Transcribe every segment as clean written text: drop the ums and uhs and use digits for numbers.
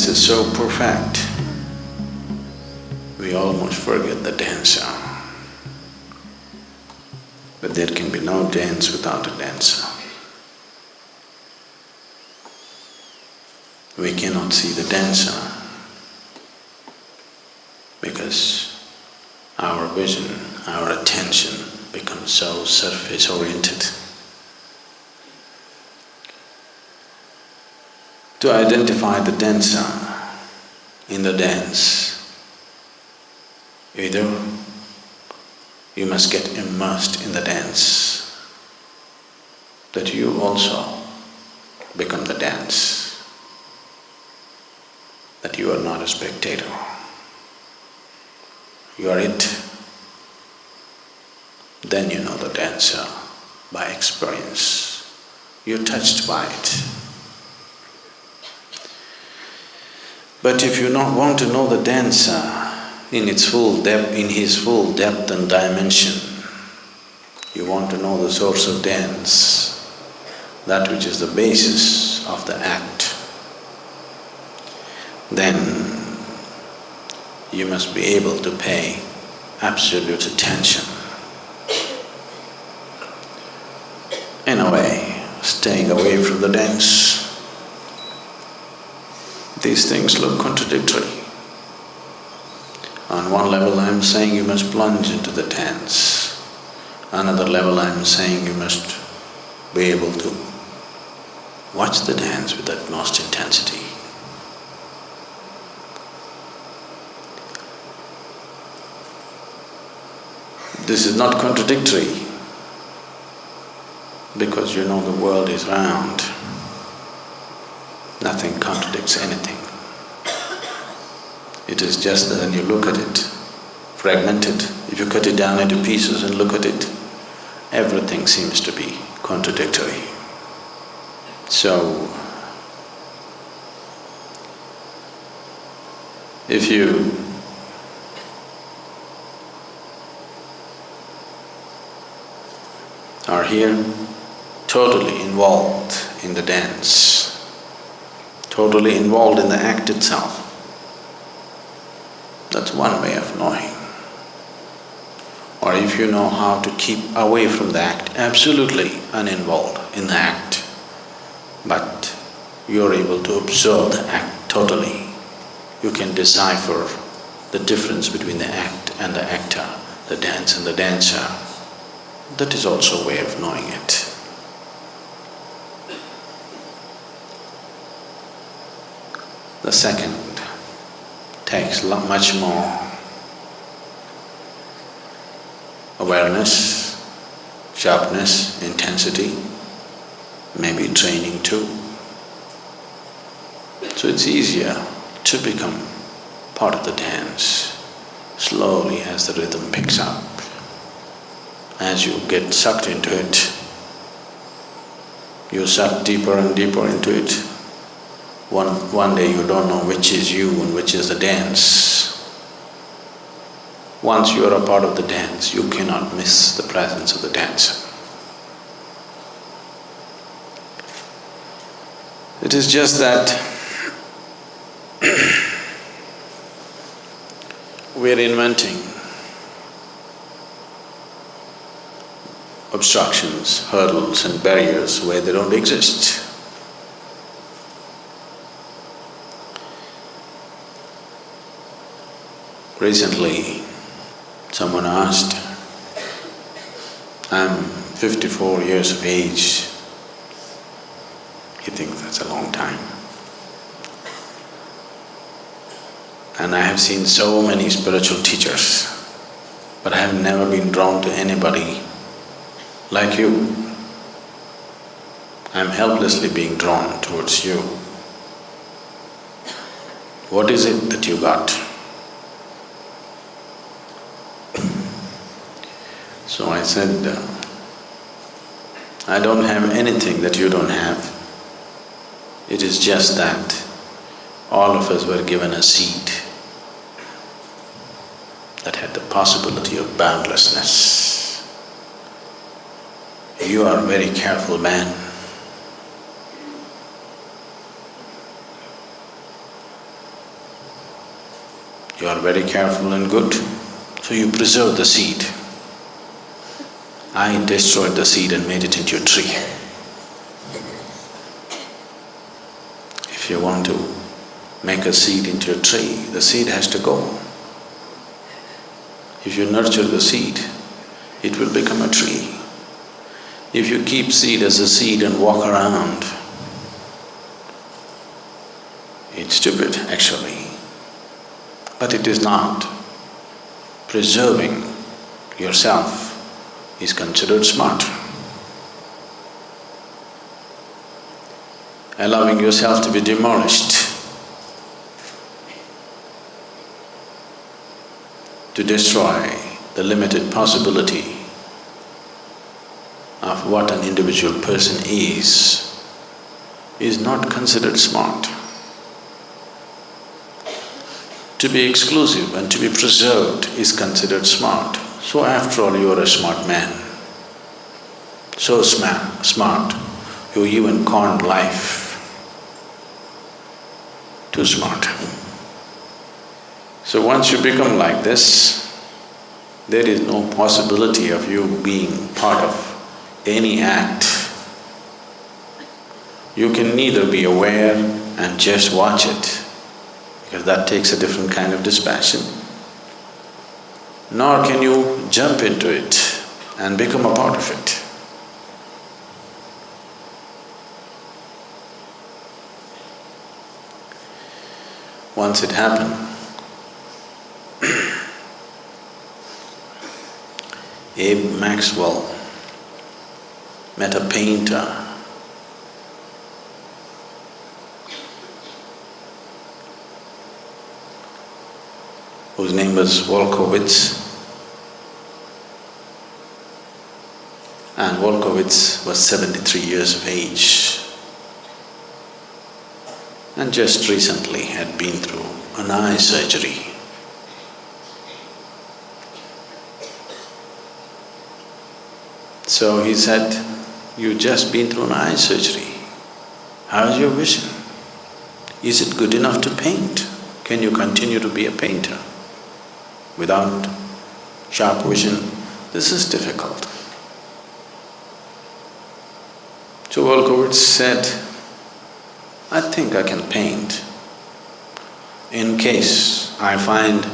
dance is so perfect, we almost forget the dancer. But there can be no dance without a dancer. We cannot see the dancer because our vision, our attention becomes so surface-oriented. To identify the dancer in the dance, either you must get immersed in the dance, that you also become the dance, that you are not a spectator, you are it. Then you know the dancer by experience, you're touched by it. But if you not want to know the dancer in its full depth, in his full depth and dimension, you want to know the source of dance, that which is the basis of the act, then you must be able to pay absolute attention. In a way, staying away from the dance. These things look contradictory. On one level I am saying you must plunge into the dance. Another level I am saying you must be able to watch the dance with utmost intensity. This is not contradictory because you know the world is round. Nothing contradicts anything. It is just that when you look at it, fragmented, if you cut it down into pieces and look at it, everything seems to be contradictory. So, if you are here totally involved in the dance, totally involved in the act itself, that's one way of knowing. Or if you know how to keep away from the act, absolutely uninvolved in the act, but you're able to observe the act totally, you can decipher the difference between the act and the actor, the dance and the dancer. That is also a way of knowing it. The second takes much more awareness, sharpness, intensity, maybe training too. So it's easier to become part of the dance slowly as the rhythm picks up. As you get sucked into it, you suck deeper and deeper into it. One day you don't know which is you and which is the dance. Once you are a part of the dance, you cannot miss the presence of the dancer. It is just that we're inventing obstructions, hurdles and barriers where they don't exist. Recently, someone asked, I'm 54 years of age. He thinks that's a long time. And I have seen so many spiritual teachers, but I have never been drawn to anybody like you. I'm helplessly being drawn towards you. What is it that you got? So I said, I don't have anything that you don't have. It is just that all of us were given a seed that had the possibility of boundlessness. You are a very careful man. You are very careful and good, so you preserve the seed. I destroyed the seed and made it into a tree. If you want to make a seed into a tree, the seed has to go. If you nurture the seed, it will become a tree. If you keep seed as a seed and walk around, it's stupid actually. But it is not. Preserving yourself is considered smart. Allowing yourself to be demolished, to destroy the limited possibility of what an individual person is not considered smart. To be exclusive and to be preserved is considered smart. So after all, you are a smart man. So smart, you even conned life. Too smart. So once you become like this, there is no possibility of you being part of any act. You can neither be aware and just watch it, because that takes a different kind of dispassion, nor can you jump into it and become a part of it. Once it happened, Abe Maxwell met a painter whose name was Wolkowitz, and Wolkowitz was 73 years of age and just recently had been through an eye surgery. So he said, "You've just been through an eye surgery. How's your vision? Is it good enough to paint? Can you continue to be a painter? Without sharp vision, this is difficult." So Wolkowitz said, "I think I can paint. In case I find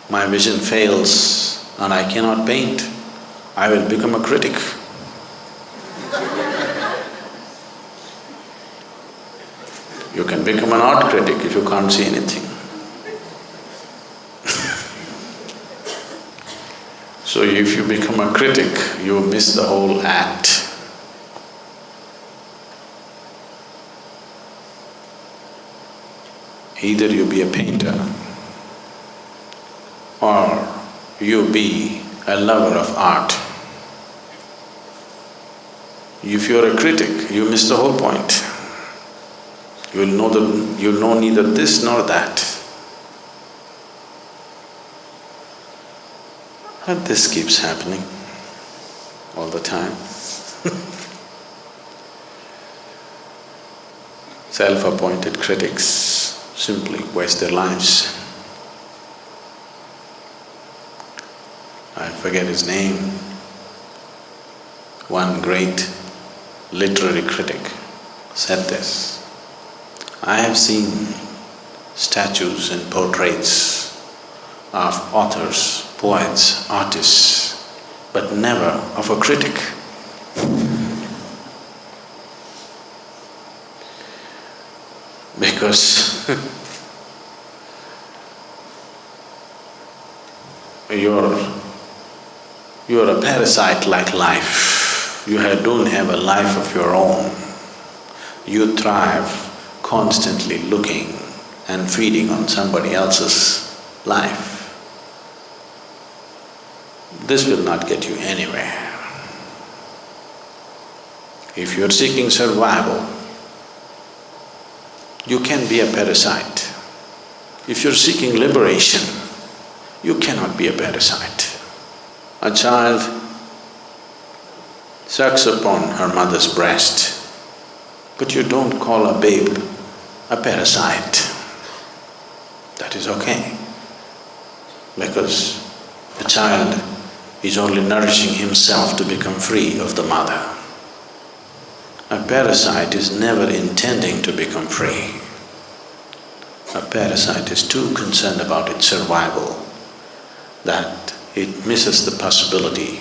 my vision fails and I cannot paint, I will become a critic." You can become an art critic if you can't see anything. So if you become a critic, you miss the whole act. Either you be a painter or you be a lover of art. If you're a critic, you miss the whole point. You'll know neither this nor that. But this keeps happening all the time. Self-appointed critics simply waste their lives. I forget his name. One great literary critic said this, "I have seen statues and portraits of authors, poets, artists, but never of a critic." Because you're a parasite like life. You don't have a life of your own. You thrive constantly looking and feeding on somebody else's life. This will not get you anywhere. If you're seeking survival, you can be a parasite. If you're seeking liberation, you cannot be a parasite. A child sucks upon her mother's breast, but you don't call a babe a parasite. That is okay. because a child is only nourishing himself to become free of the mother. A parasite is never intending to become free. A parasite is too concerned about its survival that it misses the possibility.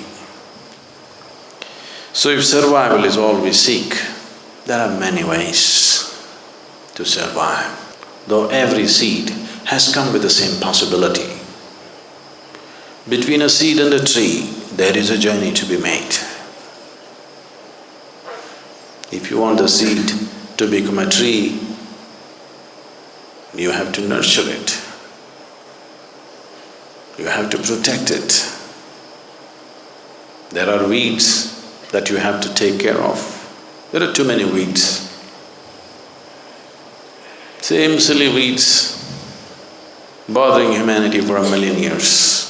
So if survival is all we seek, there are many ways to survive, though every seed has come with the same possibility. Between a seed and a tree, there is a journey to be made. If you want the seed to become a tree, you have to nurture it. You have to protect it. There are weeds that you have to take care of. There are too many weeds. Same silly weeds bothering humanity for 1,000,000 years.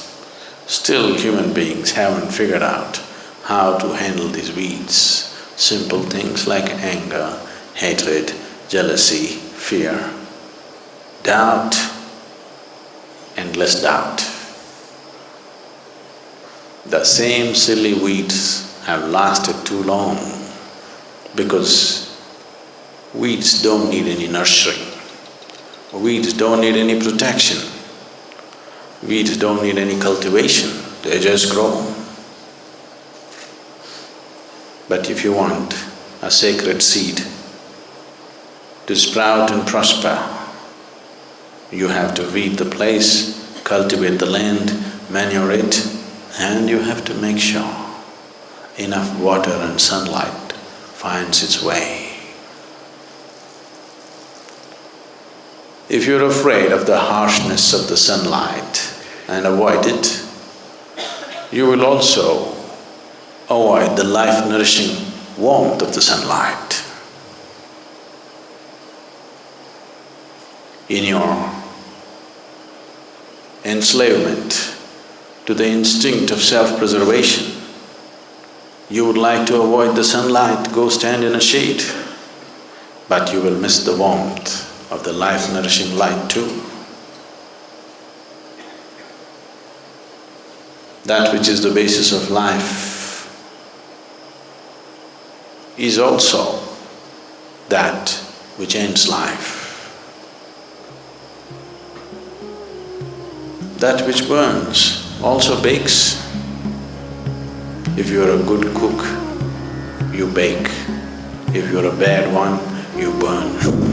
Still human beings haven't figured out how to handle these weeds. Simple things like anger, hatred, jealousy, fear, doubt, endless doubt. The same silly weeds have lasted too long because weeds don't need any nurturing. Weeds don't need any protection. Weeds don't need any cultivation, they just grow. But if you want a sacred seed to sprout and prosper, you have to weed the place, cultivate the land, manure it, and you have to make sure enough water and sunlight finds its way. If you're afraid of the harshness of the sunlight and avoid it, you will also avoid the life-nourishing warmth of the sunlight. In your enslavement to the instinct of self-preservation, you would like to avoid the sunlight, go stand in a shade, but you will miss the warmth of the life-nourishing light too. That which is the basis of life is also that which ends life. That which burns also bakes. If you are a good cook, you bake. If you are a bad one, you burn.